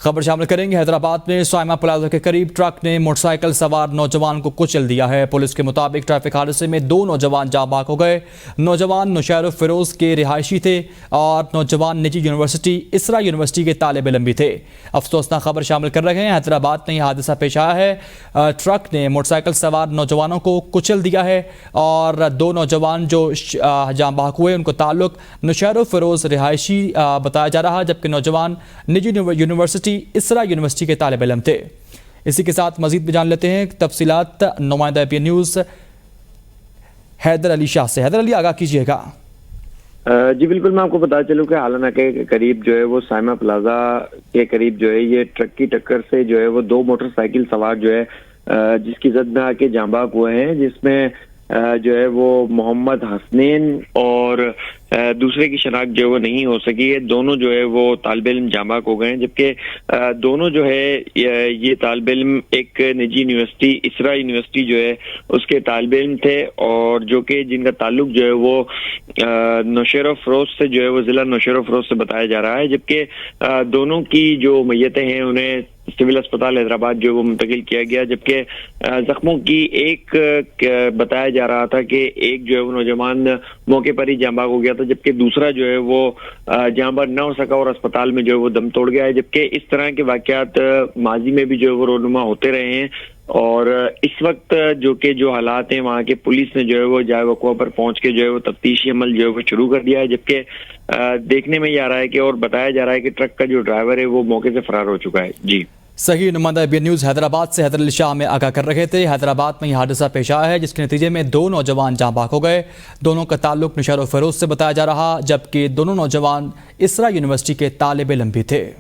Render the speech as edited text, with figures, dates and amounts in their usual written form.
خبر شامل کریں گے۔ حیدرآباد میں سائما پلازا کے قریب ٹرک نے موٹر سائیکل سوار نوجوان کو کچل دیا ہے۔ پولیس کے مطابق ٹریفک حادثے میں 2 نوجوان جاں بحق ہو گئے۔ نوجوان نوشہر فیروز کے رہائشی تھے اور نوجوان نجی یونیورسٹی اسرا یونیورسٹی کے طالب علم بھی تھے۔ افسوسناک خبر شامل کر رہے ہیں۔ حیدرآباد میں یہ حادثہ پیش آیا ہے۔ ٹرک نے موٹر سائیکل سوار نوجوانوں کو کچل دیا ہے اور 2 نوجوان جو جاں بحق ہوئے ان کو تعلق نوشہر فیروز رہائشی بتایا جا رہا، جبکہ نوجوان نجی یونیورسٹی اسرا یونیورسٹی کے طالب علم تھے۔ اسی کے ساتھ مزید بھی جان لیتے ہیں تفصیلات نمائندہ APN نیوز حیدر علی شاہ سے۔ حیدر علی، آگاہ کیجیے گا۔ جی بالکل، میں آپ کو بتا چلوں کہ حالانہ کے قریب جو ہے وہ سائما پلازا کے قریب جو ہے یہ ٹرک کی ٹکر سے جو ہے وہ 2 موٹر سائیکل سوار جو ہے جس کی زد میں آ کے جاں بحق ہوئے ہیں، جس میں جو ہے وہ محمد حسنین اور دوسرے کی شناخت جو ہے وہ نہیں ہو سکی ہے۔ دونوں جو ہے وہ طالب علم جاں بحق ہو گئے ہیں، جبکہ دونوں جو ہے یہ طالب علم ایک نجی یونیورسٹی اسرا یونیورسٹی جو ہے اس کے طالب علم تھے، اور جو کہ جن کا تعلق جو ہے وہ نوشہر فیروز سے جو ہے وہ ضلع نوشہر فیروز سے بتایا جا رہا ہے، جبکہ دونوں کی جو میتیں ہیں انہیں سول اسپتال حیدرآباد جو وہ منتقل کیا گیا، جبکہ زخموں کی ایک بتایا جا رہا تھا کہ ایک جو ہے وہ نوجوان موقع پر ہی جاں بحق ہو گیا تھا، جبکہ دوسرا جو ہے وہ جاں بحق نہ ہو سکا اور اسپتال میں جو ہے وہ دم توڑ گیا ہے۔ جبکہ اس طرح کے واقعات ماضی میں بھی جو ہے وہ رونما ہوتے رہے ہیں، اور اس وقت جو حالات ہیں وہاں کے پولیس نے جو ہے وہ جائے وقوع پر پہنچ کے جو ہے وہ تفتیشی عمل جو ہے وہ شروع کر دیا ہے، جبکہ دیکھنے میں یہ آ رہا ہے کہ اور بتایا جا رہا ہے کہ ٹرک کا جو ڈرائیور ہے وہ موقع سے فرار ہو چکا ہے۔ جی صحیح، نمائندہ APN نیوز حیدرآباد سے حیدر علی شاہ میں آگاہ کر رہے تھے۔ حیدرآباد میں یہ حادثہ پیش آیا ہے جس کے نتیجے میں 2 نوجوان جاں بحق ہو گئے۔ دونوں کا تعلق نوشہر فیروز سے بتایا جا رہا، جبکہ دونوں نوجوان اسرا یونیورسٹی کے طالب علم بھی تھے۔